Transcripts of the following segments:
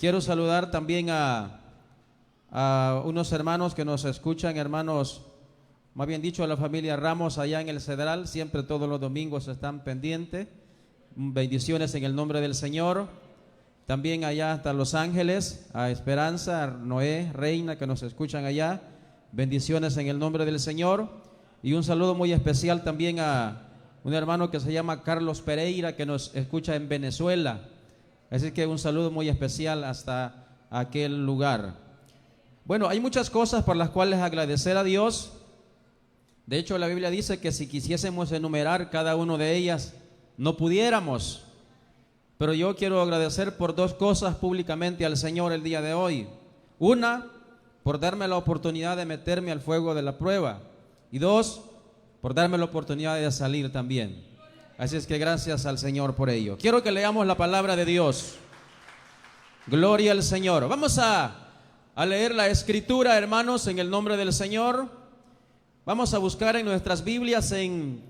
Quiero saludar también a unos hermanos que nos escuchan, hermanos, más bien dicho, a la familia Ramos allá en el Cedral. Siempre todos los domingos están pendientes. Bendiciones en el nombre del Señor. También allá hasta Los Ángeles, a Esperanza, a Noé, Reina, que nos escuchan allá. Bendiciones en el nombre del Señor. Y un saludo muy especial también a un hermano que se llama Carlos Pereira, que nos escucha en Venezuela. Así que un saludo muy especial hasta aquel lugar. Bueno, hay muchas cosas por las cuales agradecer a Dios. De hecho, la Biblia dice que si quisiésemos enumerar cada una de ellas, no pudiéramos. Pero yo quiero agradecer por dos cosas públicamente al Señor el día de hoy. Una, por darme la oportunidad de meterme al fuego de la prueba. Y dos, por darme la oportunidad de salir también. Así es que gracias al Señor por ello. Quiero que leamos la palabra de Dios. Gloria al Señor. Vamos a leer la Escritura, hermanos, en el nombre del Señor. Vamos a buscar en nuestras Biblias en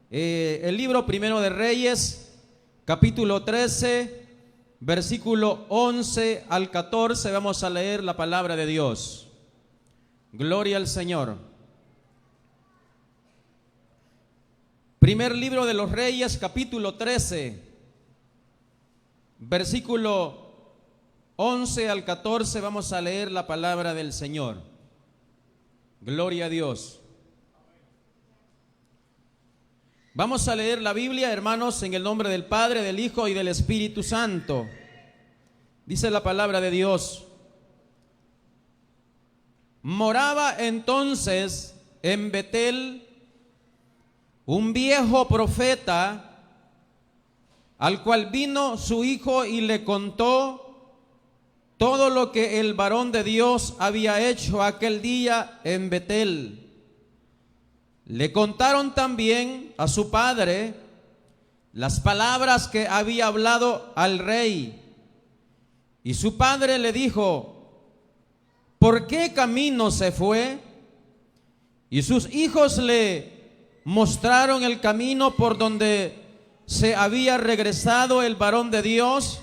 el libro primero de Reyes, capítulo 13, versículo 11 al 14. Vamos a leer la palabra de Dios. Gloria al Señor. Primer libro de los Reyes, capítulo 13, versículo 11 al 14. Vamos a leer la palabra del Señor. Gloria a Dios. Vamos a leer la Biblia, hermanos, en el nombre del Padre, del Hijo y del Espíritu Santo. Dice la palabra de Dios: moraba entonces en Betel un viejo profeta, al cual vino su hijo y le contó todo lo que el varón de Dios había hecho aquel día en Betel. Le contaron también a su padre las palabras que había hablado al rey. Y su padre le dijo: ¿por qué camino se fue? Y sus hijos le mostraron el camino por donde se había regresado el varón de Dios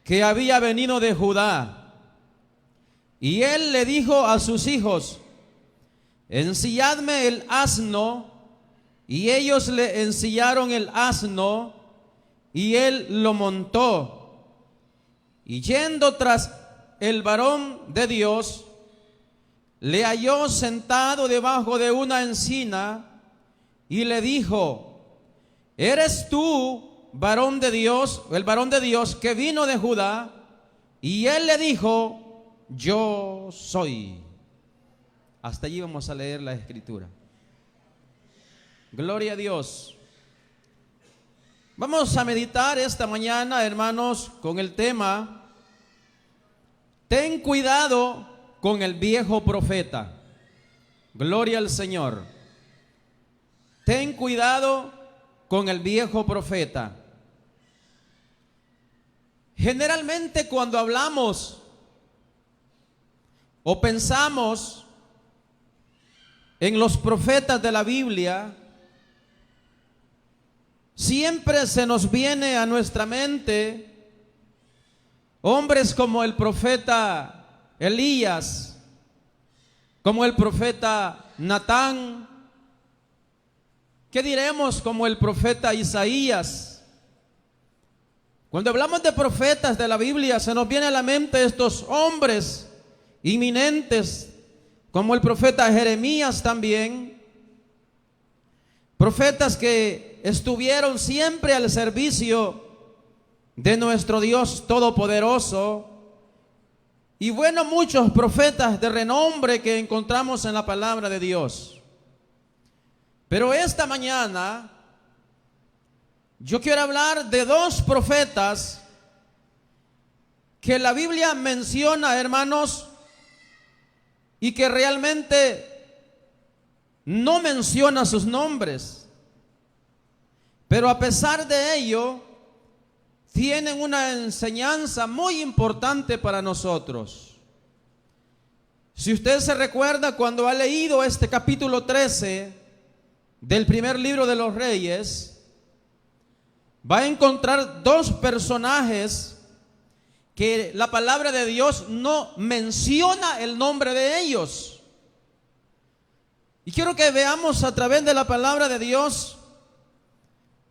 que había venido de Judá. Y él le dijo a sus hijos: ensilladme el asno. Y ellos le ensillaron el asno y él lo montó. Y yendo tras el varón de Dios, le halló sentado debajo de una encina y le dijo: ¿eres tú varón de Dios, el varón de Dios que vino de Judá? Y él le dijo: yo soy. Hasta allí vamos a leer la Escritura. Gloria a Dios. Vamos a meditar esta mañana, hermanos, con el tema: ten cuidado con el viejo profeta. Gloria al Señor. Ten cuidado con el viejo profeta. Generalmente cuando hablamos o pensamos en los profetas de la Biblia, siempre se nos viene a nuestra mente hombres como el profeta Elías, como el profeta Natán. ¿Qué diremos como el profeta Isaías? Cuando hablamos de profetas de la Biblia, se nos viene a la mente estos hombres inminentes, como el profeta Jeremías también. Profetas que estuvieron siempre al servicio de nuestro Dios Todopoderoso. Y bueno, muchos profetas de renombre que encontramos en la palabra de Dios. Pero esta mañana yo quiero hablar de dos profetas que la Biblia menciona, hermanos, y que realmente no menciona sus nombres. Pero a pesar de ello, tienen una enseñanza muy importante para nosotros. Si usted se recuerda, cuando ha leído este capítulo 13 del primer libro de los Reyes, va a encontrar dos personajes que la palabra de Dios no menciona el nombre de ellos. Y quiero que veamos a través de la palabra de Dios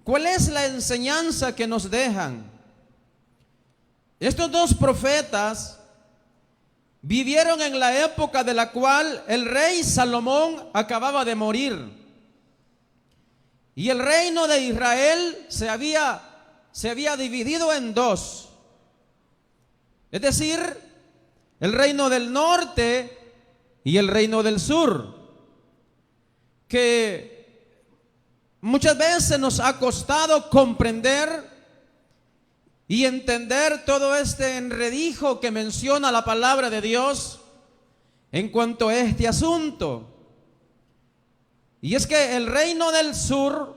cuál es la enseñanza que nos dejan. Estos dos profetas vivieron en la época de la cual el rey Salomón acababa de morir. Y el reino de Israel se había dividido en dos. Es decir, el reino del norte y el reino del sur. Que muchas veces nos ha costado comprender y entender todo este enredijo que menciona la palabra de Dios en cuanto a este asunto. Y es que el reino del sur,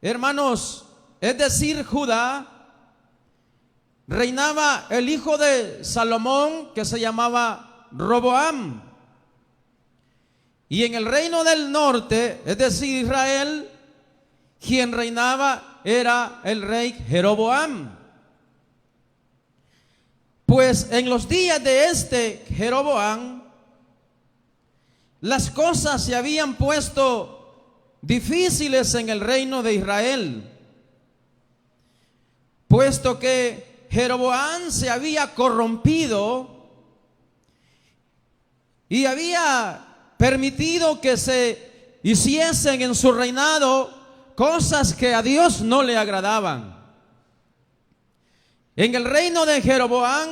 hermanos, es decir, Judá, reinaba el hijo de Salomón que se llamaba Roboam. Y en el reino del norte, es decir, Israel, quien reinaba era el rey Jeroboam. Pues en los días de este Jeroboam, las cosas se habían puesto difíciles en el reino de Israel, puesto que Jeroboam se había corrompido y había permitido que se hiciesen en su reinado cosas que a Dios no le agradaban. En el reino de Jeroboam,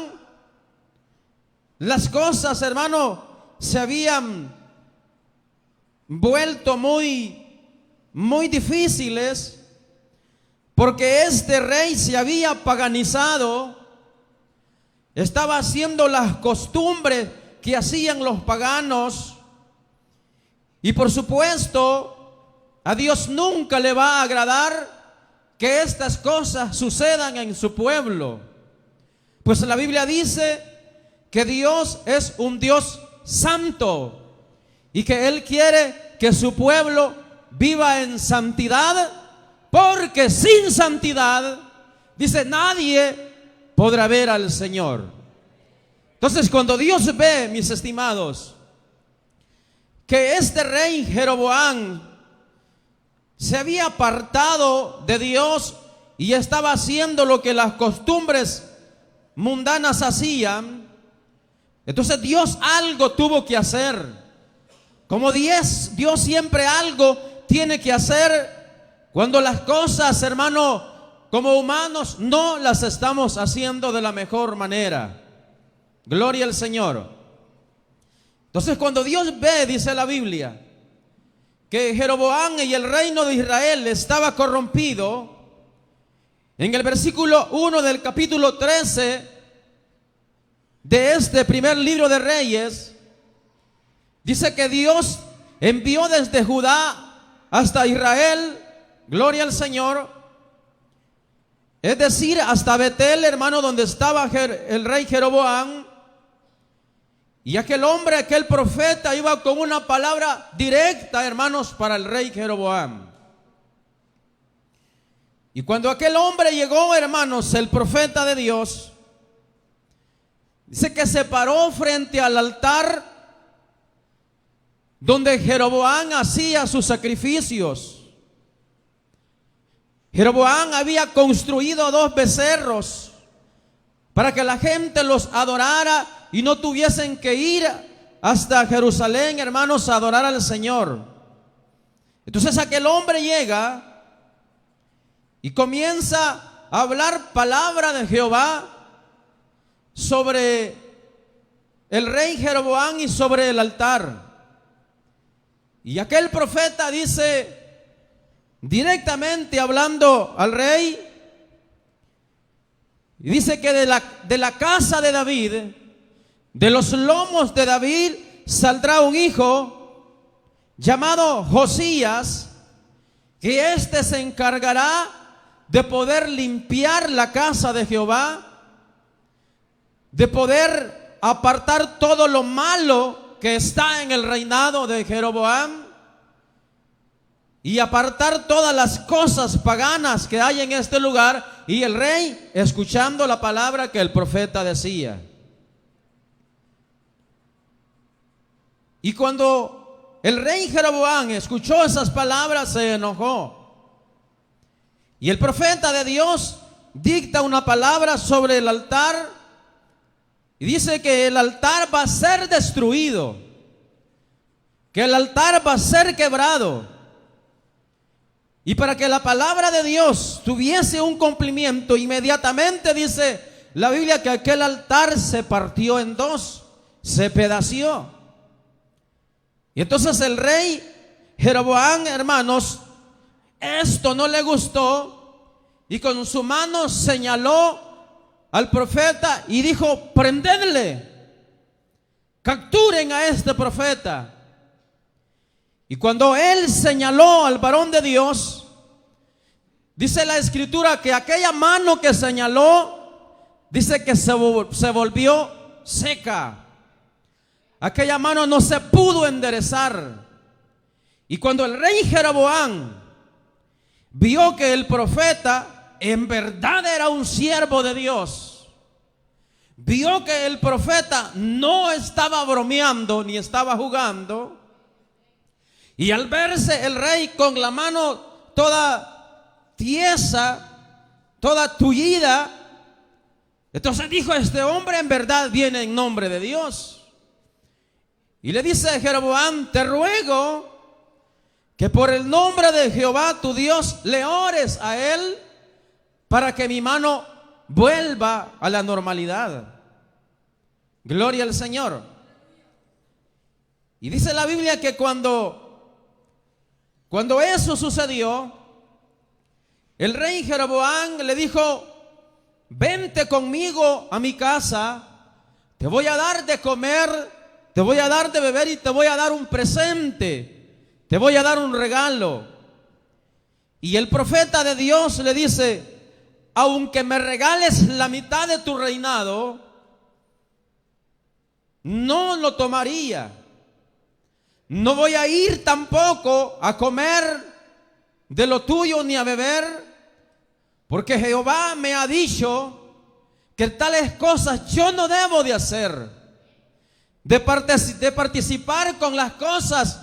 las cosas, hermano, se habían vuelto muy difíciles, porque este rey se había paganizado, estaba haciendo las costumbres que hacían los paganos, y por supuesto, a Dios nunca le va a agradar que estas cosas sucedan en su pueblo. Pues la Biblia dice que Dios es un Dios santo y que Él quiere que su pueblo viva en santidad, porque sin santidad, dice, nadie podrá ver al Señor. Entonces, cuando Dios ve, mis estimados, que este rey Jeroboam se había apartado de Dios y estaba haciendo lo que las costumbres mundanas hacían, entonces Dios algo tuvo que hacer. Como Dios siempre algo tiene que hacer cuando las cosas, hermano, como humanos no las estamos haciendo de la mejor manera. Gloria al Señor. Entonces, cuando Dios ve, dice la Biblia, que Jeroboam y el reino de Israel estaba corrompido, en el versículo 1 del capítulo 13 de este primer libro de Reyes, dice que Dios envió desde Judá hasta Israel, gloria al Señor, es decir, hasta Betel, hermano, donde estaba el rey Jeroboam. Y aquel hombre, aquel profeta iba con una palabra directa, hermanos, para el rey Jeroboam. Y cuando aquel hombre llegó, hermanos, el profeta de Dios, dice que se paró frente al altar donde Jeroboam hacía sus sacrificios. Jeroboam había construido 2 becerros para que la gente los adorara y no tuviesen que ir hasta Jerusalén, hermanos, a adorar al Señor. Entonces aquel hombre llega y comienza a hablar palabra de Jehová sobre el rey Jeroboam y sobre el altar. Y aquel profeta dice, directamente hablando al rey, y dice que de la casa de David, de los lomos de David, saldrá un hijo llamado Josías, que éste se encargará de poder limpiar la casa de Jehová, de poder apartar todo lo malo que está en el reinado de Jeroboam y apartar todas las cosas paganas que hay en este lugar y el rey escuchando la palabra que el profeta decía. Y cuando el rey Jeroboam escuchó esas palabras, se enojó. Y el profeta de Dios dicta una palabra sobre el altar y dice que el altar va a ser destruido, que el altar va a ser quebrado. Y para que la palabra de Dios tuviese un cumplimiento, inmediatamente dice la Biblia que aquel altar se partió en dos, se pedació. Y entonces el rey Jeroboam, hermanos, esto no le gustó y con su mano señaló al profeta y dijo: prendedle, capturen a este profeta. Y cuando él señaló al varón de Dios, dice la escritura que aquella mano que señaló, dice que se volvió seca. Aquella mano no se pudo enderezar. Y cuando el rey Jeroboam vio que el profeta en verdad era un siervo de Dios, vio que el profeta no estaba bromeando ni estaba jugando, y al verse el rey con la mano toda tiesa, toda tullida, entonces dijo: este hombre en verdad viene en nombre de Dios. Y le dice a Jeroboam: te ruego que por el nombre de Jehová tu Dios le ores a él para que mi mano vuelva a la normalidad. Gloria al Señor. Y dice la Biblia que cuando eso sucedió, el rey Jeroboam le dijo: vente conmigo a mi casa, te voy a dar de comer, te voy a dar de beber y te voy a dar un presente, te voy a dar un regalo. Y el profeta de Dios le dice: aunque me regales la mitad de tu reinado, no lo tomaría. No voy a ir tampoco a comer de lo tuyo ni a beber, porque Jehová me ha dicho que tales cosas yo no debo de hacer, de participar con las cosas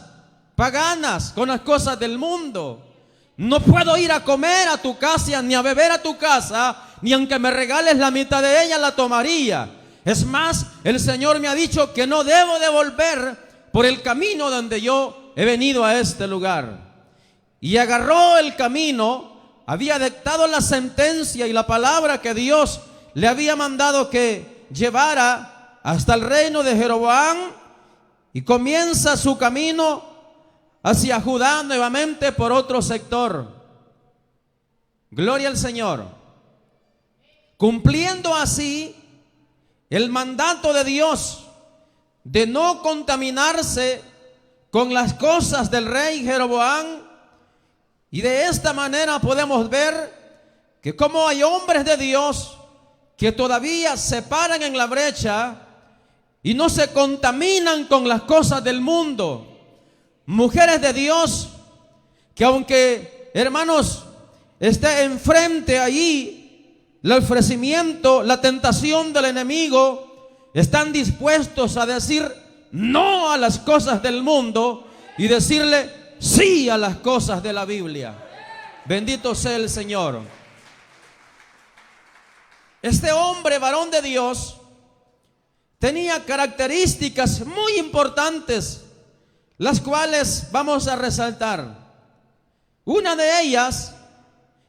paganas, con las cosas del mundo. No puedo ir a comer a tu casa, ni a beber a tu casa, ni aunque me regales la mitad de ella la tomaría. Es más, el Señor me ha dicho que no debo de volver por el camino donde yo he venido a este lugar. Y agarró el camino, había dictado la sentencia y la palabra que Dios le había mandado que llevara hasta el reino de Jeroboam, y comienza su camino hacia Judá nuevamente por otro sector. Gloria al Señor. Cumpliendo así el mandato de Dios de no contaminarse con las cosas del rey Jeroboam. Y de esta manera podemos ver que como hay hombres de Dios que todavía se paran en la brecha y no se contaminan con las cosas del mundo. Mujeres de Dios que, aunque, hermanos, esté enfrente allí el ofrecimiento, la tentación del enemigo, están dispuestos a decir no a las cosas del mundo y decirle sí a las cosas de la Biblia. Bendito sea el Señor. Este hombre, varón de Dios, tenía características muy importantes, las cuales vamos a resaltar. Una de ellas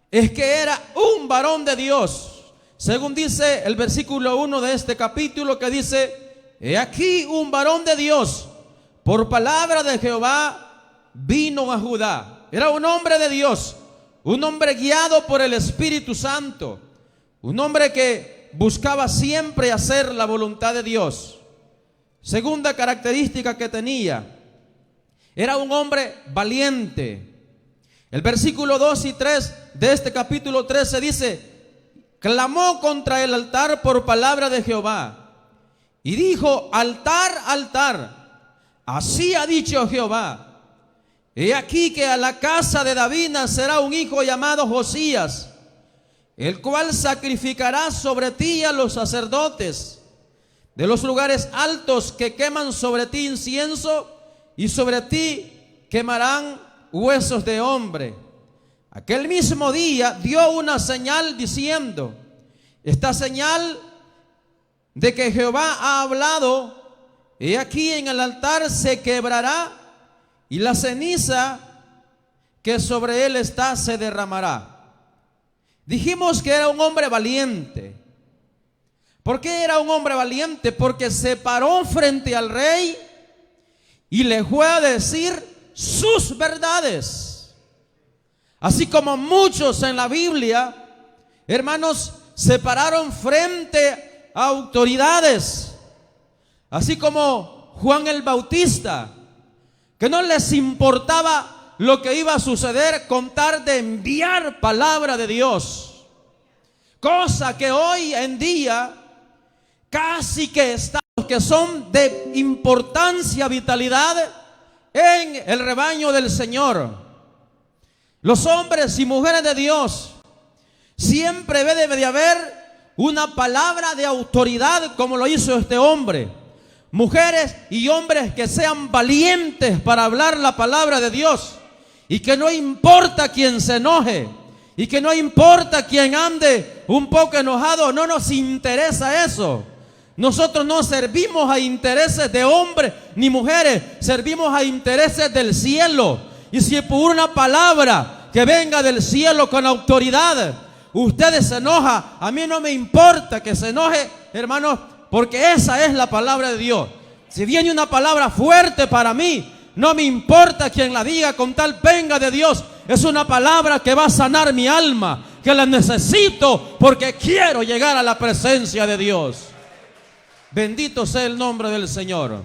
es que era un varón de Dios. Según dice el versículo 1 de este capítulo, que dice: he aquí un varón de Dios, por palabra de Jehová, vino a Judá. Era un hombre de Dios, un hombre guiado por el Espíritu Santo, un hombre que buscaba siempre hacer la voluntad de Dios. Segunda característica que tenía: era un hombre valiente. El versículo 2 y 3 de este capítulo 13 dice: clamó contra el altar por palabra de Jehová y dijo: altar, altar, así ha dicho Jehová, he aquí que a la casa de David nacerá un hijo llamado Josías, el cual sacrificará sobre ti a los sacerdotes de los lugares altos que queman sobre ti incienso, y sobre ti quemarán huesos de hombre. Aquel mismo día dio una señal diciendo: esta señal de que Jehová ha hablado, he aquí en el altar se quebrará, y la ceniza que sobre él está se derramará. Dijimos que era un hombre valiente. ¿Por qué era un hombre valiente? Porque se paró frente al rey y le fue a decir sus verdades. Así como muchos en la Biblia, hermanos, se pararon frente a autoridades. Así como Juan el Bautista, que no les importaba lo que iba a suceder con tal de enviar palabra de Dios. Cosa que hoy en día casi que estamos, que son de importancia, vitalidad en el rebaño del Señor. Los hombres y mujeres de Dios siempre debe de haber una palabra de autoridad, como lo hizo este hombre. Mujeres y hombres que sean valientes para hablar la palabra de Dios, y que no importa quién se enoje, y que no importa quién ande un poco enojado, no nos interesa eso. Nosotros no servimos a intereses de hombres ni mujeres, servimos a intereses del cielo. Y si por una palabra que venga del cielo con autoridad usted se enoja, a mí no me importa que se enoje, hermanos, porque esa es la palabra de Dios. Si viene una palabra fuerte para mí, no me importa quien la diga, con tal venga de Dios. Es una palabra que va a sanar mi alma, que la necesito porque quiero llegar a la presencia de Dios. Bendito sea el nombre del Señor.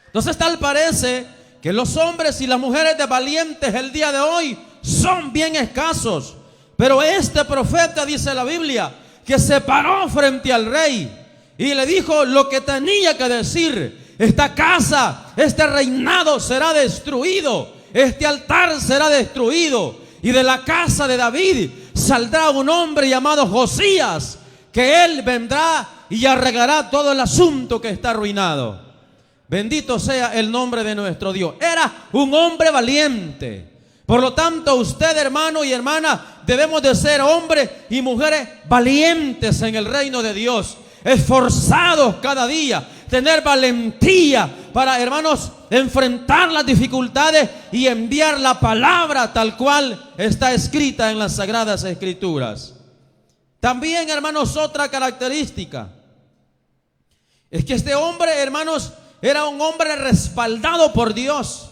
Entonces tal parece que los hombres y las mujeres de valientes el día de hoy son bien escasos. Pero este profeta, dice la Biblia, que se paró frente al rey y le dijo lo que tenía que decir. Esta casa, este reinado será destruido, este altar será destruido, y de la casa de David saldrá un hombre llamado Josías, que él vendrá y arreglará todo el asunto que está arruinado. Bendito sea el nombre de nuestro Dios. Era un hombre valiente. Por lo tanto, usted, hermano y hermana, debemos de ser hombres y mujeres valientes en el reino de Dios, esforzados cada día, tener valentía para, hermanos, enfrentar las dificultades y enviar la palabra tal cual está escrita en las Sagradas Escrituras. También, hermanos, otra característica es que este hombre, hermanos, era un hombre respaldado por Dios.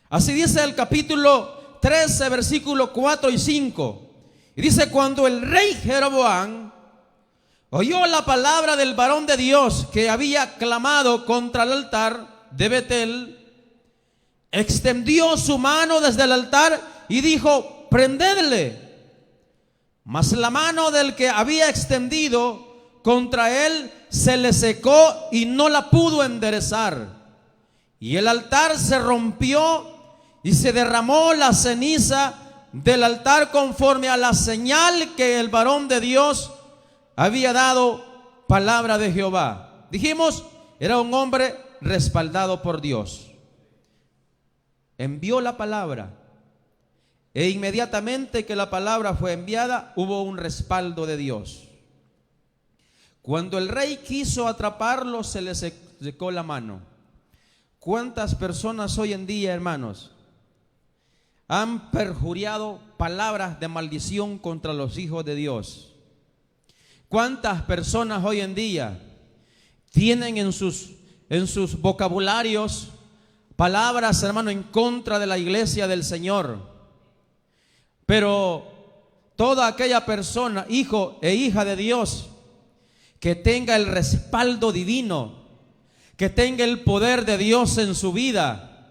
Así dice el capítulo 13, versículos 4 y 5. Y dice: cuando el rey Jeroboam oyó la palabra del varón de Dios que había clamado contra el altar de Betel, extendió su mano desde el altar y dijo: prendedle. Mas la mano del que había extendido contra él se le secó y no la pudo enderezar. Y el altar se rompió y se derramó la ceniza del altar conforme a la señal que el varón de Dios había dado, palabra de Jehová. Dijimos, era un hombre respaldado por Dios. Envió la palabra, e inmediatamente que la palabra fue enviada, hubo un respaldo de Dios. Cuando el rey quiso atraparlo, se le secó la mano. ¿Cuántas personas hoy en día, hermanos, han perjurado palabras de maldición contra los hijos de Dios? ¿Cuántas personas hoy en día tienen en sus vocabularios palabras, hermano, en contra de la iglesia del Señor? Pero toda aquella persona, hijo e hija de Dios, que tenga el respaldo divino, que tenga el poder de Dios en su vida,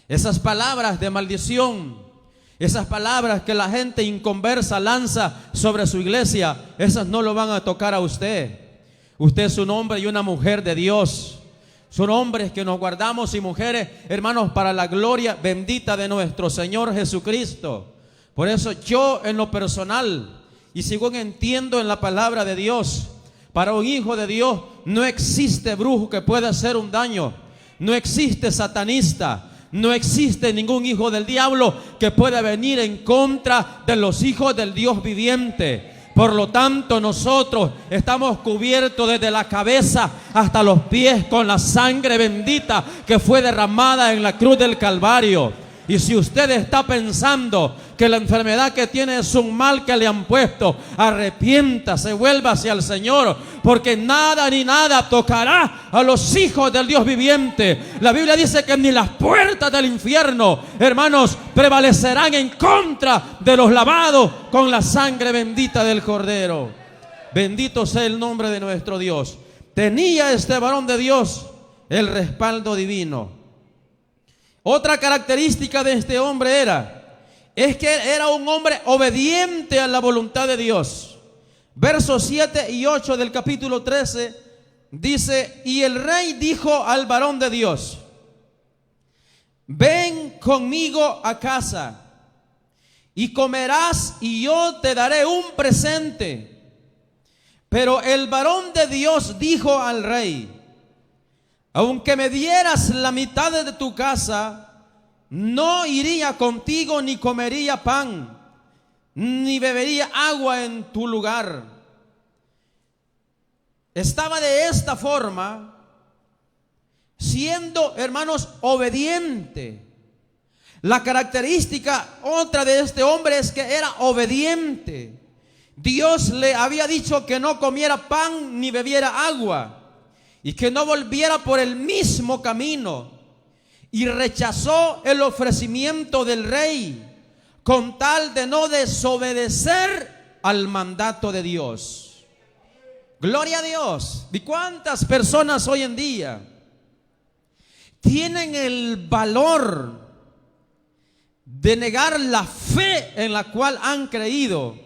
esas palabras de maldición, esas palabras que la gente inconversa lanza sobre su iglesia, esas no lo van a tocar a usted. Usted es un hombre y una mujer de Dios. Son hombres que nos guardamos y mujeres, hermanos, para la gloria bendita de nuestro Señor Jesucristo. Por eso yo, en lo personal, y según entiendo en la palabra de Dios, para un hijo de Dios no existe brujo que pueda hacer un daño, no existe satanista, no existe ningún hijo del diablo que pueda venir en contra de los hijos del Dios viviente. Por lo tanto, nosotros estamos cubiertos desde la cabeza hasta los pies con la sangre bendita que fue derramada en la cruz del Calvario. Y si usted está pensando que la enfermedad que tiene es un mal que le han puesto, arrepiéntase, vuelva hacia el Señor, porque nada ni nada tocará a los hijos del Dios viviente. La Biblia dice que ni las puertas del infierno, hermanos, prevalecerán en contra de los lavados con la sangre bendita del Cordero. Bendito sea el nombre de nuestro Dios. Tenía este varón de Dios el respaldo divino. Otra característica de este hombre es que era un hombre obediente a la voluntad de Dios. Versos 7 y 8 del capítulo 13 dice: y el rey dijo al varón de Dios: ven conmigo a casa y comerás y yo te daré un presente. Pero el varón de Dios dijo al rey: aunque me dieras la mitad de tu casa, no iría contigo ni comería pan, ni bebería agua en tu lugar. Estaba de esta forma, siendo, hermanos, obediente. La característica otra de este hombre es que era obediente. Dios le había dicho que no comiera pan ni bebiera agua, y que no volviera por el mismo camino, y rechazó el ofrecimiento del rey con tal de no desobedecer al mandato de Dios. Gloria a Dios. ¿Y cuántas personas hoy en día tienen el valor de negar la fe en la cual han creído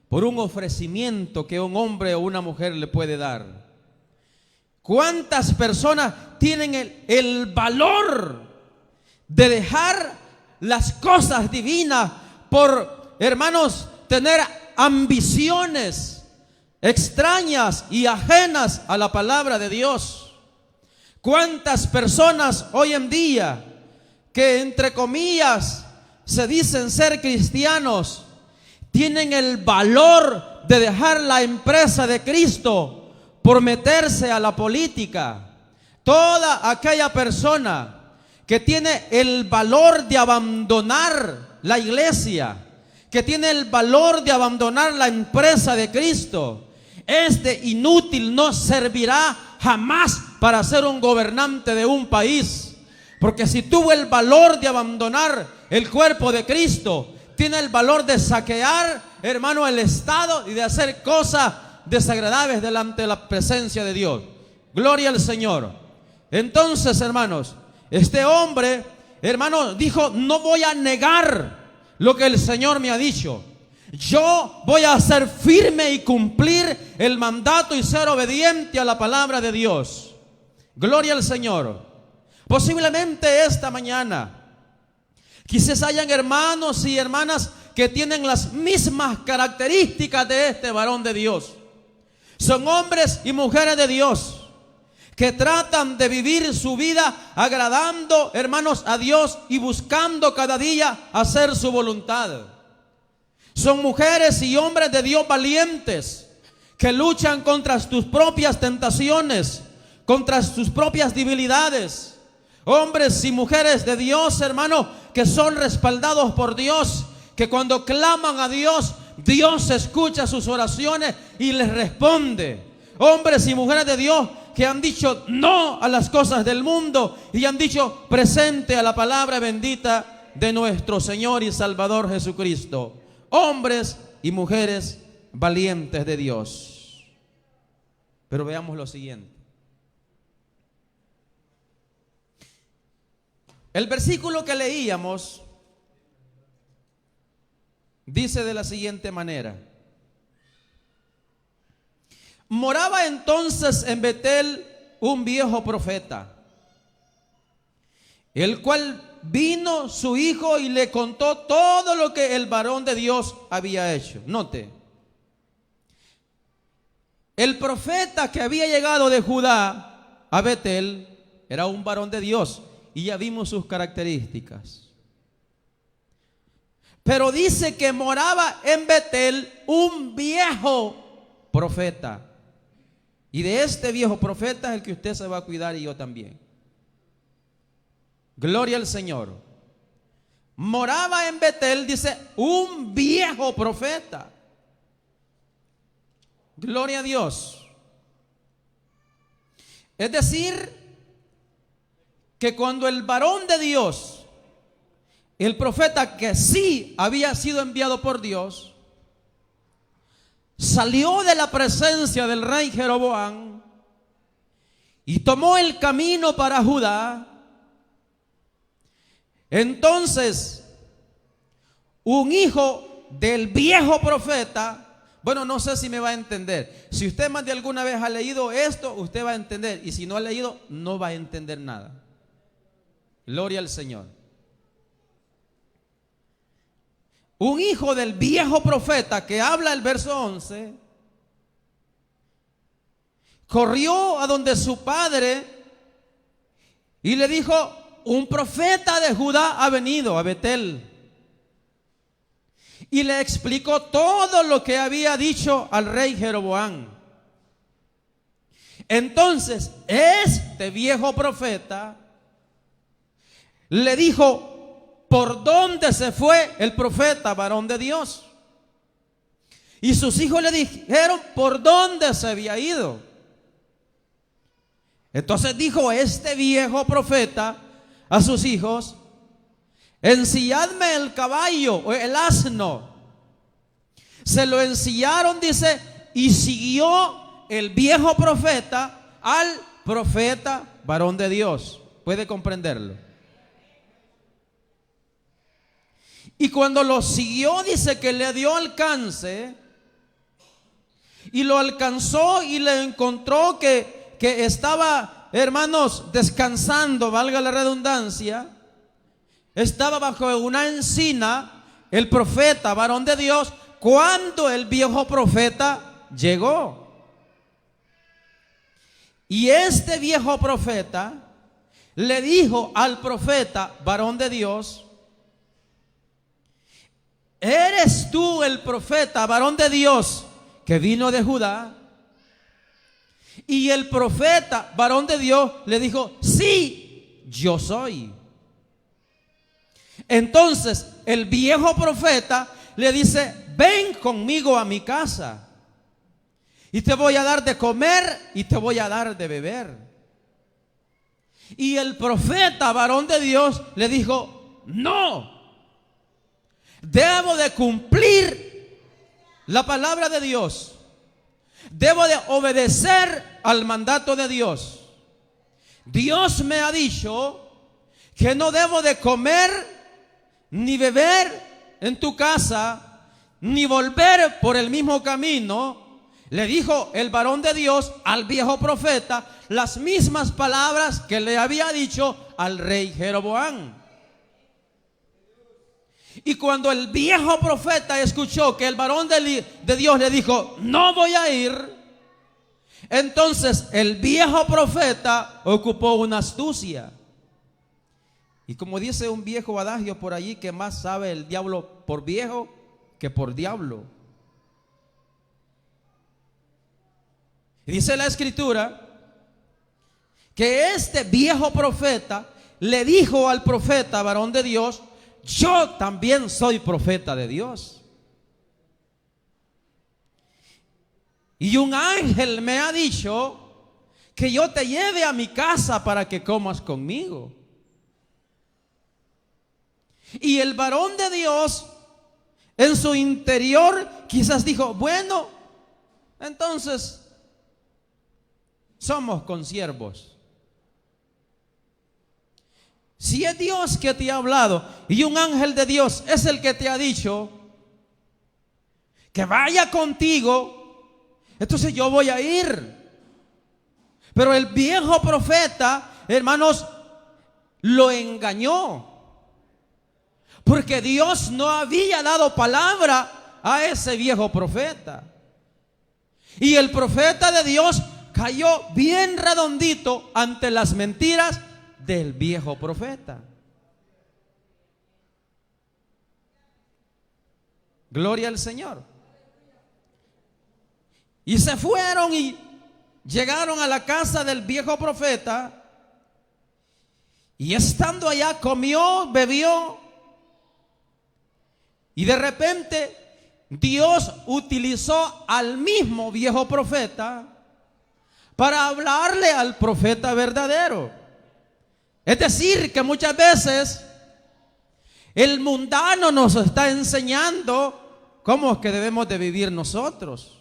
por un ofrecimiento que un hombre o una mujer le puede dar? ¿Cuántas personas tienen el valor de dejar las cosas divinas por, hermanos, tener ambiciones extrañas y ajenas a la palabra de Dios? ¿Cuántas personas hoy en día que, entre comillas, se dicen ser cristianos, tienen el valor de dejar la empresa de Cristo por meterse a la política? Toda aquella persona que tiene el valor de abandonar la iglesia, que tiene el valor de abandonar la empresa de Cristo, este inútil no servirá jamás para ser un gobernante de un país. Porque si tuvo el valor de abandonar el cuerpo de Cristo, tiene el valor de saquear, hermano, el Estado y de hacer cosas desagradables delante de la presencia de Dios. Gloria al Señor. Entonces, hermanos, este hombre, hermano, dijo: no voy a negar lo que el Señor me ha dicho. Yo voy a ser firme y cumplir el mandato y ser obediente a la palabra de Dios. Gloria al Señor. Posiblemente esta mañana quizás hayan hermanos y hermanas que tienen las mismas características de este varón de Dios. Son hombres y mujeres de Dios que tratan de vivir su vida agradando, hermanos, a Dios y buscando cada día hacer su voluntad. Son mujeres y hombres de Dios valientes que luchan contra sus propias tentaciones, contra sus propias debilidades. Hombres y mujeres de Dios, hermano, que son respaldados por Dios, que cuando claman a Dios, Dios escucha sus oraciones y les responde. Hombres y mujeres de Dios que han dicho no a las cosas del mundo y han dicho presente a la palabra bendita de nuestro Señor y Salvador Jesucristo. Hombres y mujeres valientes de Dios. Pero veamos lo siguiente. El versículo que leíamos dice de la siguiente manera: moraba entonces en Betel un viejo profeta, el cual vino su hijo y le contó todo lo que el varón de Dios había hecho. Note, El profeta que había llegado de Judá a Betel era un varón de Dios y ya vimos sus características. Pero dice que moraba en Betel un viejo profeta. Y de este viejo profeta es el que usted se va a cuidar y yo también. Gloria al Señor. Moraba en Betel, dice, un viejo profeta. Gloria a Dios. Es decir, que cuando el varón de Dios, el profeta que sí había sido enviado por Dios, salió de la presencia del rey Jeroboam y tomó el camino para Judá, entonces un hijo del viejo profeta, bueno, no sé si me va a entender. Si usted más de alguna vez ha leído esto, usted va a entender. Y si no ha leído, no va a entender nada. Gloria al Señor. Un hijo del viejo profeta que habla el verso 11, corrió a donde su padre y le dijo: un profeta de Judá ha venido a Betel. Y le explicó todo lo que había dicho al rey Jeroboam. Entonces este viejo profeta le dijo por dónde se fue el profeta varón de Dios. Y sus hijos le dijeron por dónde se había ido. Entonces dijo este viejo profeta a sus hijos: ensilladme el caballo o el asno. Se lo ensillaron, dice, y siguió el viejo profeta al profeta varón de Dios. ¿Puede comprenderlo? Y cuando lo siguió, dice que le dio alcance y lo alcanzó y le encontró que estaba, hermanos, descansando, valga la redundancia. Estaba bajo una encina el profeta varón de Dios cuando el viejo profeta llegó. Y este viejo profeta le dijo al profeta varón de Dios: ¿eres tú el profeta varón de Dios que vino de Judá? Y el profeta varón de Dios le dijo: sí, yo soy. Entonces el viejo profeta le dice: ven conmigo a mi casa y te voy a dar de comer y te voy a dar de beber. Y el profeta varón de Dios le dijo: no, debo de cumplir la palabra de Dios, debo de obedecer al mandato de Dios. Dios me ha dicho que no debo de comer ni beber en tu casa, ni volver por el mismo camino. Le dijo el varón de Dios al viejo profeta las mismas palabras que le había dicho al rey Jeroboam. Y cuando el viejo profeta escuchó que el varón de Dios le dijo: no voy a ir, entonces el viejo profeta ocupó una astucia. Y como dice un viejo adagio por allí, que más sabe el diablo por viejo que por diablo. Y dice la escritura que este viejo profeta le dijo al profeta varón de Dios: yo también soy profeta de Dios. Y un ángel me ha dicho que yo te lleve a mi casa para que comas conmigo. Y el varón de Dios en su interior quizás dijo: bueno, entonces somos consiervos. Si es Dios que te ha hablado y un ángel de Dios es el que te ha dicho que vaya contigo, entonces yo voy a ir. Pero el viejo profeta, hermanos, lo engañó, porque Dios no había dado palabra a ese viejo profeta. Y el profeta de Dios cayó bien redondito ante las mentiras del viejo profeta. Gloria al Señor. Y se fueron y llegaron a la casa del viejo profeta. Y estando allá comió, bebió. Y de repente Dios utilizó al mismo viejo profeta para hablarle al profeta verdadero. Es decir, que muchas veces el mundano nos está enseñando cómo es que debemos de vivir nosotros.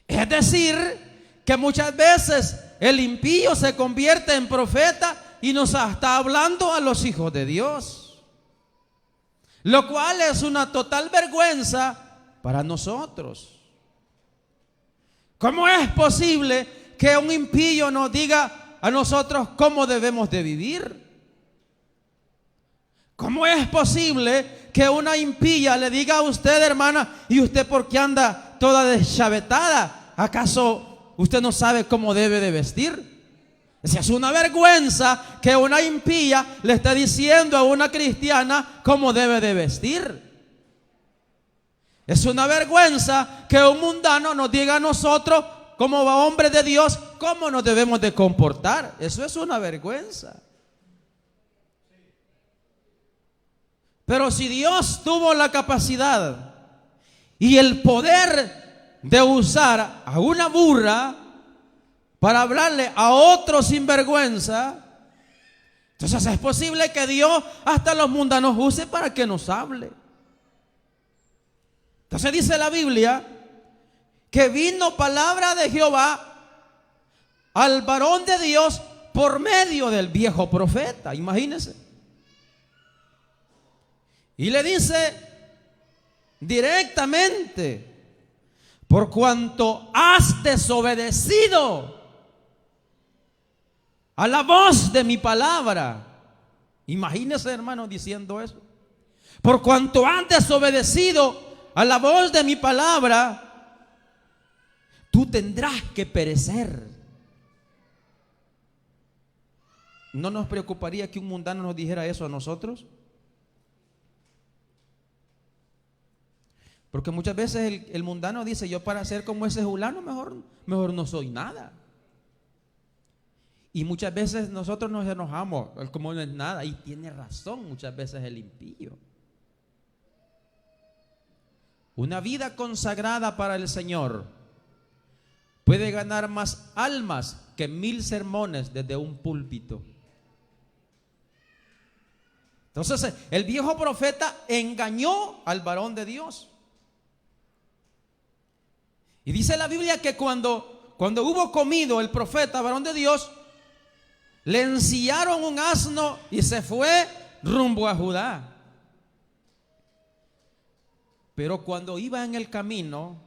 Es decir, que muchas veces el impío se convierte en profeta y nos está hablando a los hijos de Dios, lo cual es una total vergüenza para nosotros. ¿Cómo es posible que un impío nos diga a nosotros cómo debemos de vivir? ¿Cómo es posible que una impía le diga a usted, hermana, y usted por qué anda toda deschavetada? ¿Acaso usted no sabe cómo debe de vestir? Es una vergüenza que una impía le esté diciendo a una cristiana cómo debe de vestir. Es una vergüenza que un mundano nos diga a nosotros, como hombres de Dios, cómo nos debemos de comportar. Eso es una vergüenza. Pero si Dios tuvo la capacidad y el poder de usar a una burra para hablarle a otro sinvergüenza, entonces es posible que Dios hasta los mundanos use para que nos hable. Entonces dice la Biblia que vino palabra de Jehová al varón de Dios por medio del viejo profeta. Imagínense. Y le dice directamente: por cuanto has desobedecido a la voz de mi palabra. Imagínese, hermano, diciendo eso. Por cuanto has desobedecido a la voz de mi palabra, tú tendrás que perecer. ¿No nos preocuparía que un mundano nos dijera eso a nosotros? Porque muchas veces el mundano dice: yo para ser como ese fulano mejor no soy nada. Y muchas veces nosotros nos enojamos, como no es nada. Y tiene razón muchas veces el impío. Una vida consagrada para el Señor puede ganar más almas que 1000 sermones desde un púlpito. Entonces el viejo profeta engañó al varón de Dios. Y dice la Biblia que cuando hubo comido el profeta, varón de Dios, le ensillaron un asno y se fue rumbo a Judá. Pero cuando iba en el camino,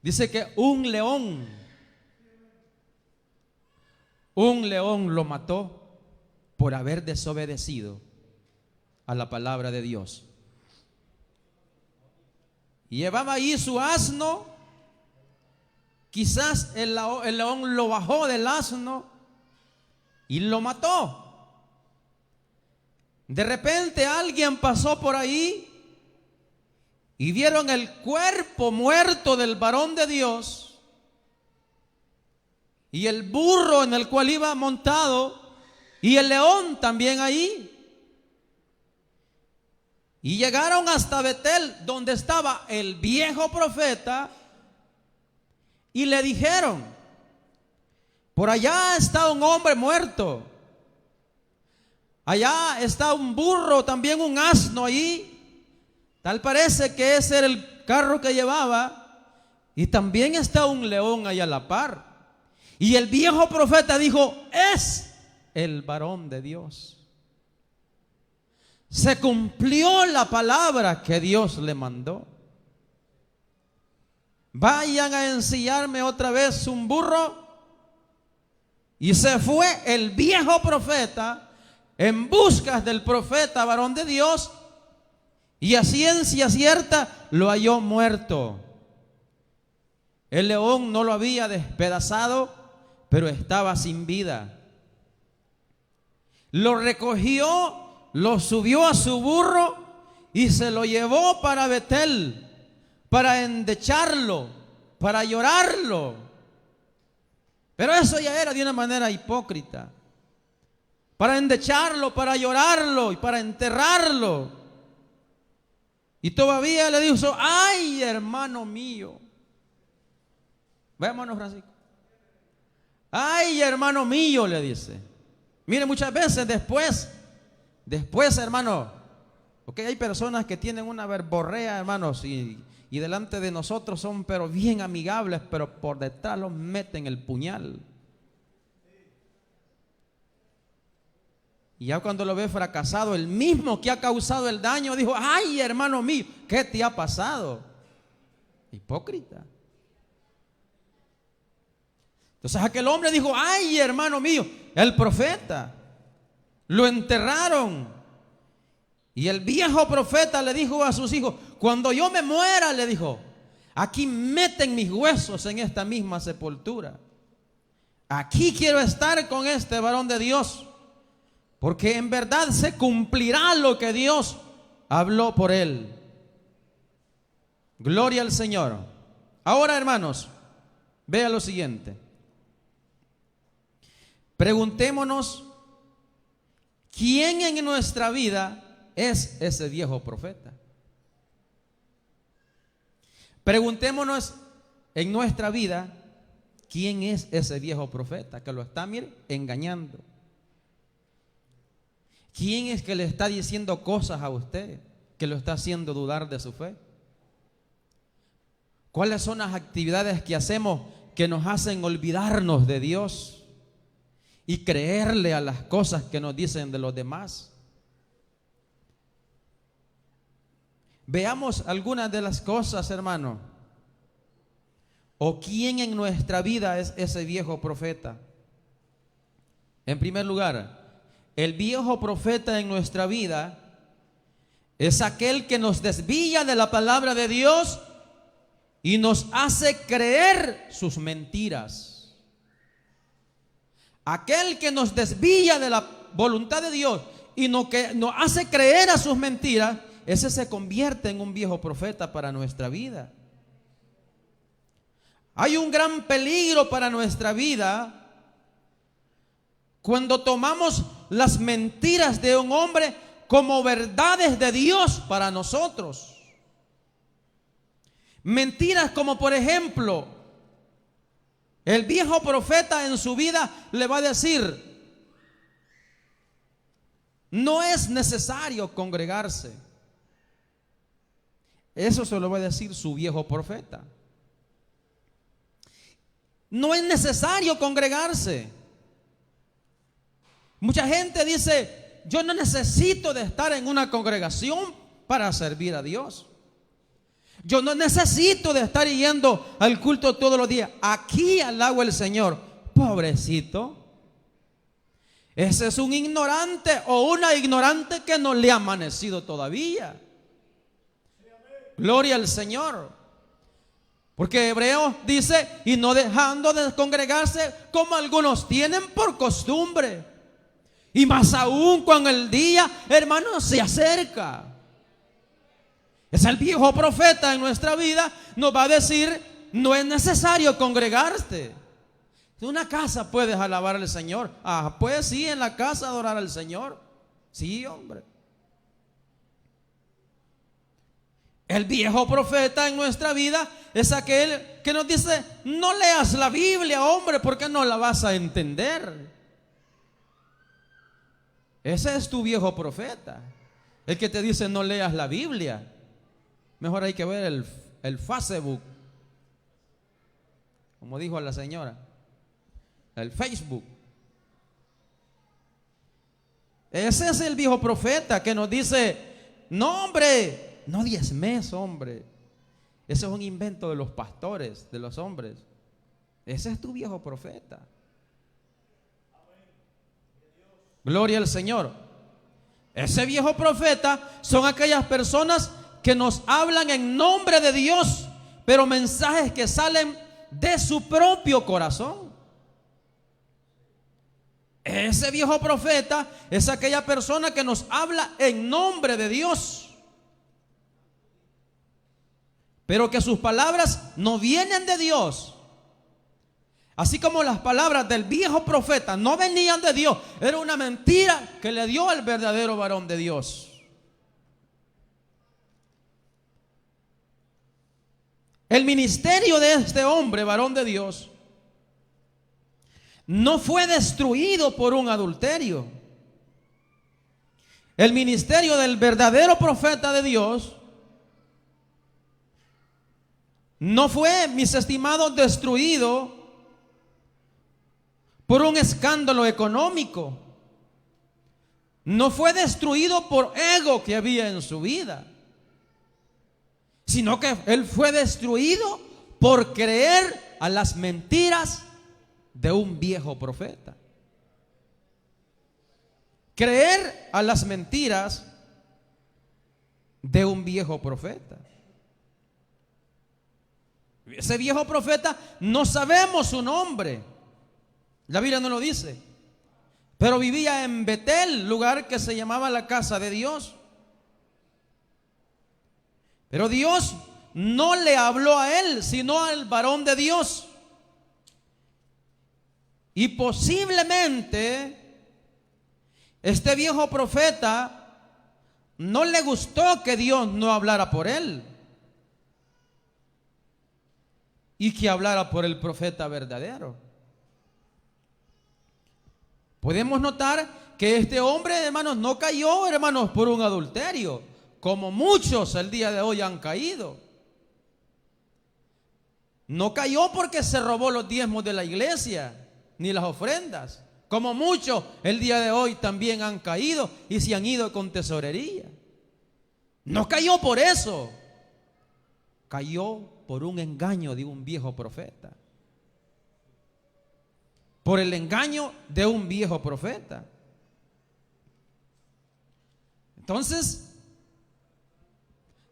dice que un león lo mató por haber desobedecido a la palabra de Dios. Y llevaba ahí su asno. Quizás el león lo bajó del asno y lo mató. De repente alguien pasó por ahí y vieron el cuerpo muerto del varón de Dios y el burro en el cual iba montado y el león también ahí. Y llegaron hasta Betel, donde estaba el viejo profeta, y le dijeron: por allá está un hombre muerto, allá está un burro, también un asno ahí. Tal parece que ese era el carro que llevaba, y también está un león ahí a la par. Y el viejo profeta dijo: es el varón de Dios. Se cumplió la palabra que Dios le mandó. Vayan a ensillarme otra vez un burro. Y se fue el viejo profeta en busca del profeta varón de Dios, y a ciencia cierta lo halló muerto. El león no lo había despedazado, pero estaba sin vida. Lo recogió, lo subió a su burro y se lo llevó para Betel, para endecharlo, para llorarlo. Pero eso ya era de una manera hipócrita. Para endecharlo, para llorarlo y para enterrarlo. Y todavía le dijo: ay, hermano mío. Vámonos, Francisco. Ay, hermano mío, le dice. Mire, muchas veces después, hermano, porque hay personas que tienen una verborrea, hermanos, y delante de nosotros son pero bien amigables, pero por detrás los meten el puñal. Y ya cuando lo ve fracasado, el mismo que ha causado el daño dijo: ay, hermano mío, ¿qué te ha pasado? Hipócrita. Entonces aquel hombre dijo: ay, hermano mío, el profeta. Lo enterraron. Y el viejo profeta le dijo a sus hijos: cuando yo me muera, le dijo, aquí meten mis huesos en esta misma sepultura. Aquí quiero estar con este varón de Dios, porque en verdad se cumplirá lo que Dios habló por él. Gloria al Señor. Ahora, hermanos, vea lo siguiente. Preguntémonos, ¿quién en nuestra vida es ese viejo profeta? Preguntémonos en nuestra vida, ¿quién es ese viejo profeta que lo está, mire, engañando? ¿Quién es que le está diciendo cosas a usted que lo está haciendo dudar de su fe? ¿Cuáles son las actividades que hacemos que nos hacen olvidarnos de Dios y creerle a las cosas que nos dicen de los demás? Veamos algunas de las cosas, hermano. ¿O quién en nuestra vida es ese viejo profeta? En primer lugar, el viejo profeta en nuestra vida es aquel que nos desvía de la palabra de Dios y nos hace creer sus mentiras. Aquel que nos desvía de la voluntad de Dios y que nos hace creer a sus mentiras, ese se convierte en un viejo profeta para nuestra vida. Hay un gran peligro para nuestra vida cuando tomamos las mentiras de un hombre como verdades de Dios para nosotros. Mentiras como, por ejemplo, el viejo profeta en su vida le va a decir: no es necesario congregarse. Eso se lo va a decir su viejo profeta. No es necesario congregarse. Mucha gente dice: yo no necesito de estar en una congregación para servir a Dios. Yo no necesito de estar yendo al culto todos los días. Aquí alabo al Señor. Pobrecito. Ese es un ignorante o una ignorante que no le ha amanecido todavía. Gloria al Señor. Porque Hebreos dice: y no dejando de congregarse como algunos tienen por costumbre. Y más aún cuando el día, hermano, se acerca. Es el viejo profeta en nuestra vida. Nos va a decir: no es necesario congregarte. En una casa puedes alabar al Señor. Ah, pues sí, en la casa adorar al Señor. Sí, hombre. El viejo profeta en nuestra vida es aquel que nos dice: no leas la Biblia, hombre, porque no la vas a entender. Ese es tu viejo profeta, el que te dice: no leas la Biblia. Mejor hay que ver el Facebook, como dijo la señora, el Facebook. Ese es el viejo profeta que nos dice: no, hombre, no diezmes, hombre. Ese es un invento de los pastores, de los hombres. Ese es tu viejo profeta. Gloria al Señor. Ese viejo profeta son aquellas personas que nos hablan en nombre de Dios, pero mensajes que salen de su propio corazón. Ese viejo profeta es aquella persona que nos habla en nombre de Dios, pero que sus palabras no vienen de Dios. Así como las palabras del viejo profeta no venían de Dios, era una mentira que le dio al verdadero varón de Dios. El ministerio de este hombre, varón de Dios, no fue destruido por un adulterio. El ministerio del verdadero profeta de Dios no fue, mis estimados, destruido por un escándalo económico. No fue destruido por ego que había en su vida, sino que él fue destruido por creer a las mentiras de un viejo profeta. Creer a las mentiras de un viejo profeta. Ese viejo profeta no sabemos su nombre, la Biblia no lo dice, pero vivía en Betel, lugar que se llamaba la casa de Dios. Pero Dios no le habló a él, sino al varón de Dios. Y posiblemente este viejo profeta no le gustó que Dios no hablara por él y que hablara por el profeta verdadero. Podemos notar que este hombre, hermanos, no cayó, hermanos, por un adulterio, como muchos el día de hoy han caído. No cayó porque se robó los diezmos de la iglesia ni las ofrendas, como muchos el día de hoy también han caído y se han ido con tesorería. No cayó por eso, cayó por un engaño de un viejo profeta. Por el engaño de un viejo profeta. Entonces,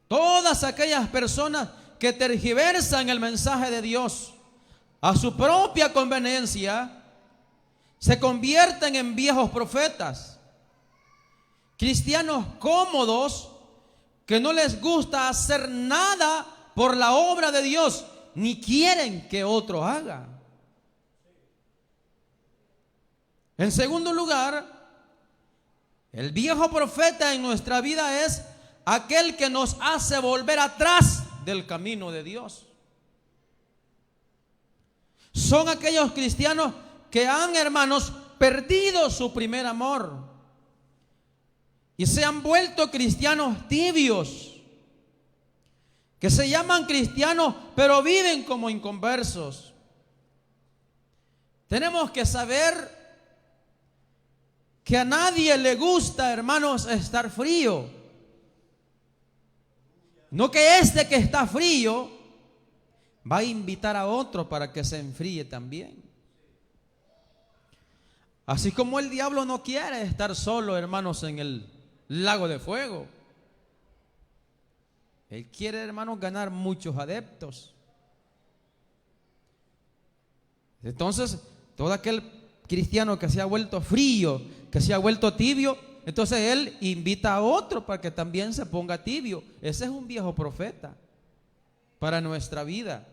todas aquellas personas que tergiversan el mensaje de Dios a su propia conveniencia, se convierten en viejos profetas, cristianos cómodos que no les gusta hacer nada por la obra de Dios, ni quieren que otro haga. En segundo lugar, el viejo profeta en nuestra vida es aquel que nos hace volver atrás del camino de Dios. Son aquellos cristianos que han, hermanos, perdido su primer amor y se han vuelto cristianos tibios, que se llaman cristianos pero viven como inconversos. Tenemos que saber que a nadie le gusta, hermanos, estar frío. No que este que está frío va a invitar a otro para que se enfríe también. Así como el diablo no quiere estar solo, hermanos, en el lago de fuego. Él quiere, hermanos, ganar muchos adeptos. Entonces, todo aquel cristiano que se ha vuelto frío, que se ha vuelto tibio, entonces él invita a otro para que también se ponga tibio. Ese es un viejo profeta para nuestra vida.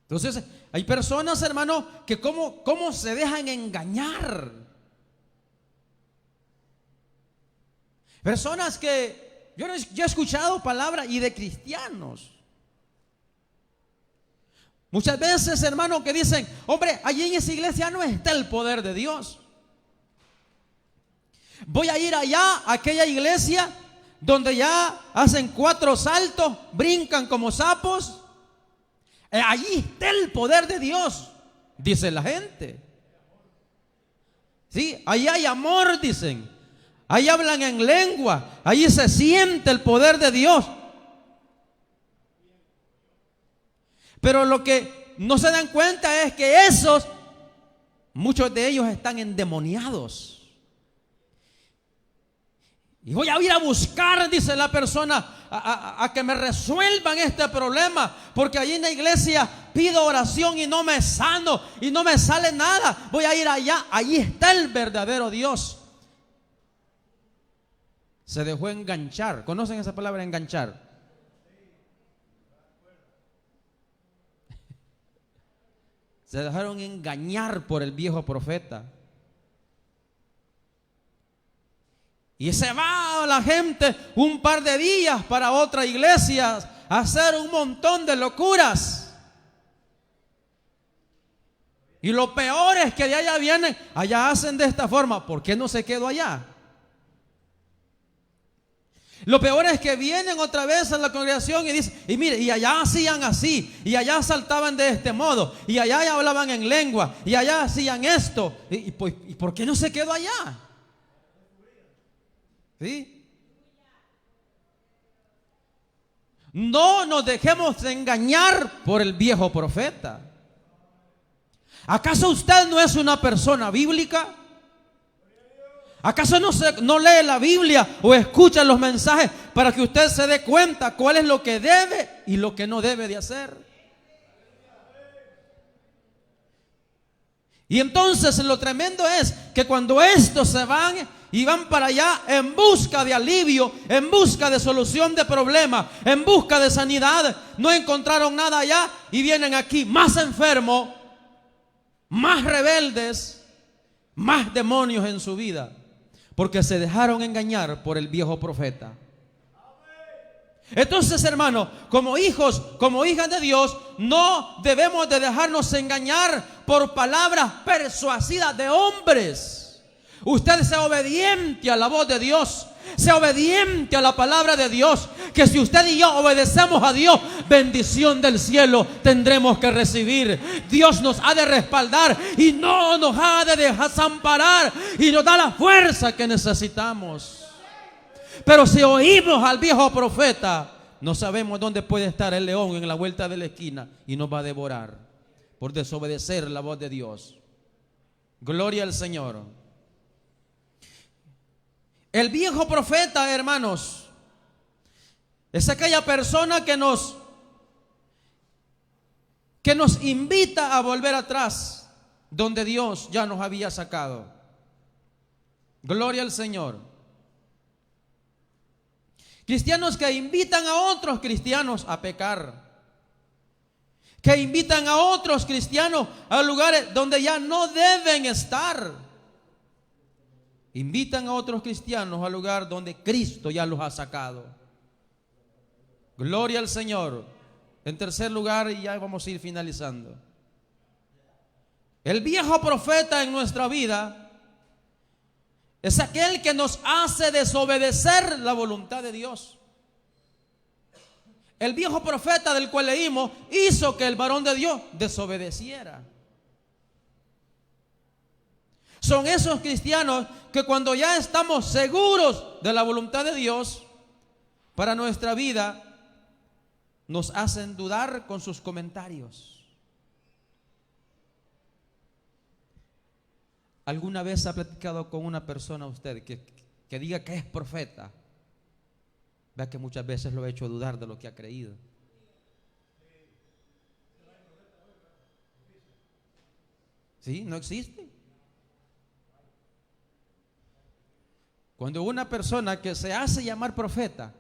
Entonces hay personas, hermanos, que cómo se dejan engañar. Personas que yo he escuchado palabras y de cristianos. Muchas veces, hermanos, que dicen, hombre, allí en esa iglesia no está el poder de Dios. Voy a ir allá, a aquella iglesia donde ya hacen 4 saltos, brincan como sapos. Allí está el poder de Dios, dice la gente. Sí, allí hay amor, dicen. Ahí hablan en lengua, allí se siente el poder de Dios. Pero lo que no se dan cuenta es que muchos de ellos están endemoniados. Y voy a ir a buscar, dice la persona, a que me resuelvan este problema, porque allí en la iglesia pido oración y no me sano y no me sale nada. Voy a ir allá, allí está el verdadero Dios. Se dejó enganchar. ¿Conocen esa palabra, enganchar? Se dejaron engañar por el viejo profeta. Y se va la gente un par de días para otra iglesia a hacer un montón de locuras. Y lo peor es que de allá vienen, allá hacen de esta forma. ¿Por qué no se quedó allá? Lo peor es que vienen otra vez a la congregación y dicen, y mire, y allá hacían así, y allá saltaban de este modo, y allá hablaban en lengua, y allá hacían esto. ¿Y por qué no se quedó allá? ¿Sí? No nos dejemos engañar por el viejo profeta. ¿Acaso usted no es una persona bíblica? ¿Acaso no lee la Biblia o escucha los mensajes para que usted se dé cuenta cuál es lo que debe y lo que no debe de hacer? Y entonces lo tremendo es que cuando estos se van y van para allá en busca de alivio, en busca de solución de problemas, en busca de sanidad, no encontraron nada allá y vienen aquí más enfermos, más rebeldes, más demonios en su vida, porque se dejaron engañar por el viejo profeta. Entonces, hermano, como hijos, como hijas de Dios, no debemos de dejarnos engañar por palabras persuasivas de hombres. Usted sea obediente a la voz de Dios, sea obediente a la palabra de Dios, que si usted y yo obedecemos a Dios, bendición del cielo tendremos que recibir. Dios nos ha de respaldar y no nos ha de desamparar, y nos da la fuerza que necesitamos. Pero si oímos al viejo profeta, no sabemos dónde puede estar el león en la vuelta de la esquina y nos va a devorar por desobedecer la voz de Dios. Gloria al Señor. El viejo profeta, hermanos, es aquella persona que nos invita a volver atrás donde Dios ya nos había sacado. Gloria al Señor. Cristianos que invitan a otros cristianos a pecar, que invitan a otros cristianos a lugares donde ya no deben estar. Invitan a otros cristianos al lugar donde Cristo ya los ha sacado. Gloria al Señor. En tercer lugar, y ya vamos a ir finalizando, el viejo profeta en nuestra vida es aquel que nos hace desobedecer la voluntad de Dios. El viejo profeta del cual leímos hizo que el varón de Dios desobedeciera. Son esos cristianos que cuando ya estamos seguros de la voluntad de Dios para nuestra vida, nos hacen dudar con sus comentarios. ¿Alguna vez ha platicado con una persona usted que diga que es profeta? Vea que muchas veces lo ha hecho dudar de lo que ha creído. ¿Sí? No existe. Cuando una persona que se hace llamar profeta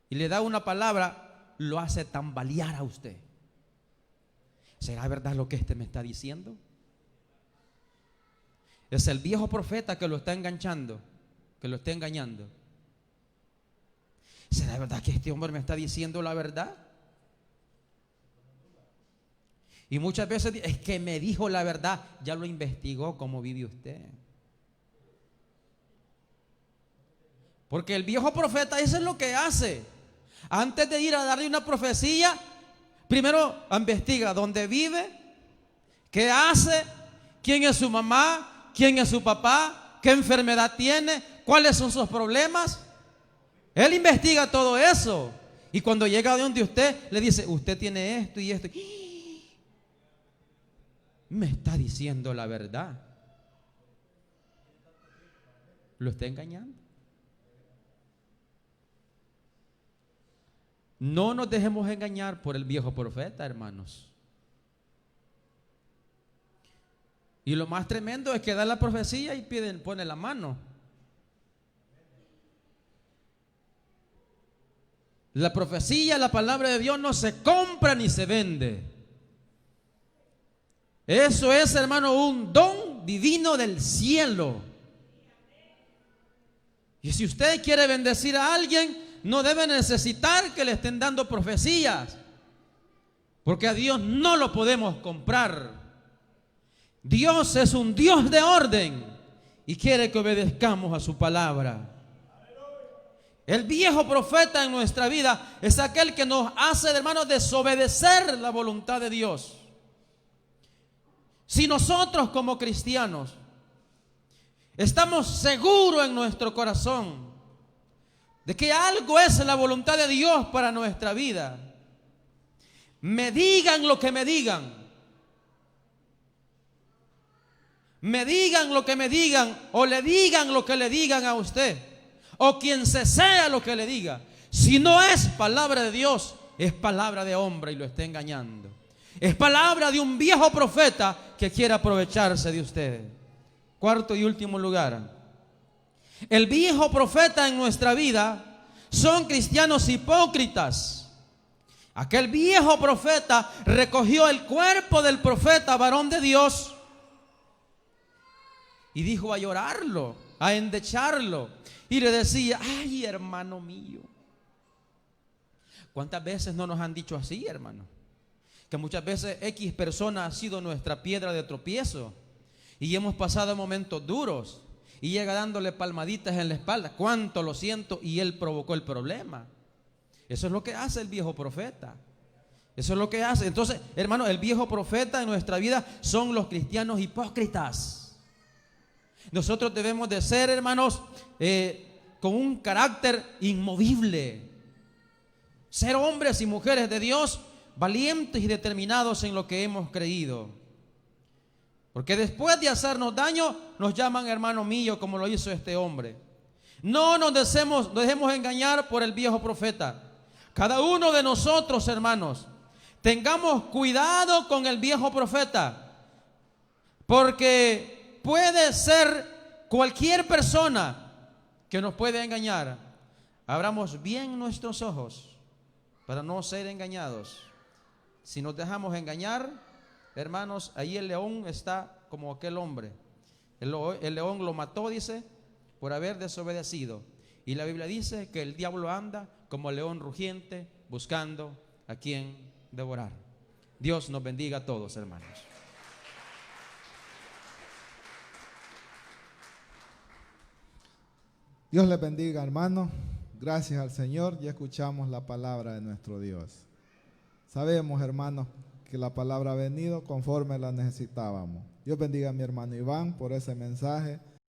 y le da una palabra, lo hace tambalear a usted. ¿Será verdad lo que este me está diciendo? Es el viejo profeta que lo está enganchando, que lo está engañando. ¿Será verdad que este hombre me está diciendo la verdad? Y muchas veces es que me dijo la verdad. Ya lo investigó cómo vive usted. Porque el viejo profeta eso es lo que hace. Antes de ir a darle una profecía, primero investiga dónde vive, qué hace, quién es su mamá, quién es su papá, qué enfermedad tiene, cuáles son sus problemas. Él investiga todo eso. Y cuando llega de donde usted, le dice, usted tiene esto y esto. Me está diciendo la verdad. lo está engañando. No nos dejemos engañar por el viejo profeta, hermanos. Y lo más tremendo es que da la profecía y pone la mano. La profecía, la palabra de Dios no se compra ni se vende. Eso es, hermano, un don divino del cielo. Y si usted quiere bendecir a alguien, no debe necesitar que le estén dando profecías, porque a Dios no lo podemos comprar. Dios es un Dios de orden y quiere que obedezcamos a su palabra. El viejo profeta en nuestra vida es aquel que nos hace, hermanos, desobedecer la voluntad de Dios. Si nosotros como cristianos estamos seguros en nuestro corazón de que algo es la voluntad de Dios para nuestra vida, me digan lo que me digan, lo que me digan, o le digan lo que le digan a usted, o quien sea lo que le diga, si no es palabra de Dios, es palabra de hombre y lo está engañando. Es palabra de un viejo profeta que quiere aprovecharse de usted. Cuarto y último lugar, el viejo profeta en nuestra vida son cristianos hipócritas. Aquel viejo profeta recogió el cuerpo del profeta varón de Dios y dijo a llorarlo, a endecharlo, y le decía: ay, hermano mío. ¿Cuántas veces no nos han dicho así, hermano? Que muchas veces X persona ha sido nuestra piedra de tropiezo y hemos pasado momentos duros y llega dándole palmaditas en la espalda. Cuánto lo siento, y él provocó el problema. Eso es lo que hace el viejo profeta. Eso es lo que hace. Entonces, hermano, el viejo profeta en nuestra vida son los cristianos hipócritas. Nosotros debemos de ser, hermanos, con un carácter inmovible. Ser hombres y mujeres de Dios, valientes y determinados en lo que hemos creído. Porque después de hacernos daño, nos llaman hermano mío, como lo hizo este hombre. No nos dejemos engañar por el viejo profeta. Cada uno de nosotros, hermanos, tengamos cuidado con el viejo profeta, porque puede ser cualquier persona que nos puede engañar. Abramos bien nuestros ojos para no ser engañados. Si nos dejamos engañar, hermanos, ahí el león está como aquel hombre. El león lo mató, dice, por haber desobedecido. Y la Biblia dice que el diablo anda como león rugiente buscando a quien devorar. Dios nos bendiga a todos, hermanos. Dios les bendiga, hermanos. Gracias al Señor, ya escuchamos la palabra de nuestro Dios. Sabemos, hermanos, que la palabra ha venido conforme la necesitábamos. Dios bendiga a mi hermano Iván por ese mensaje.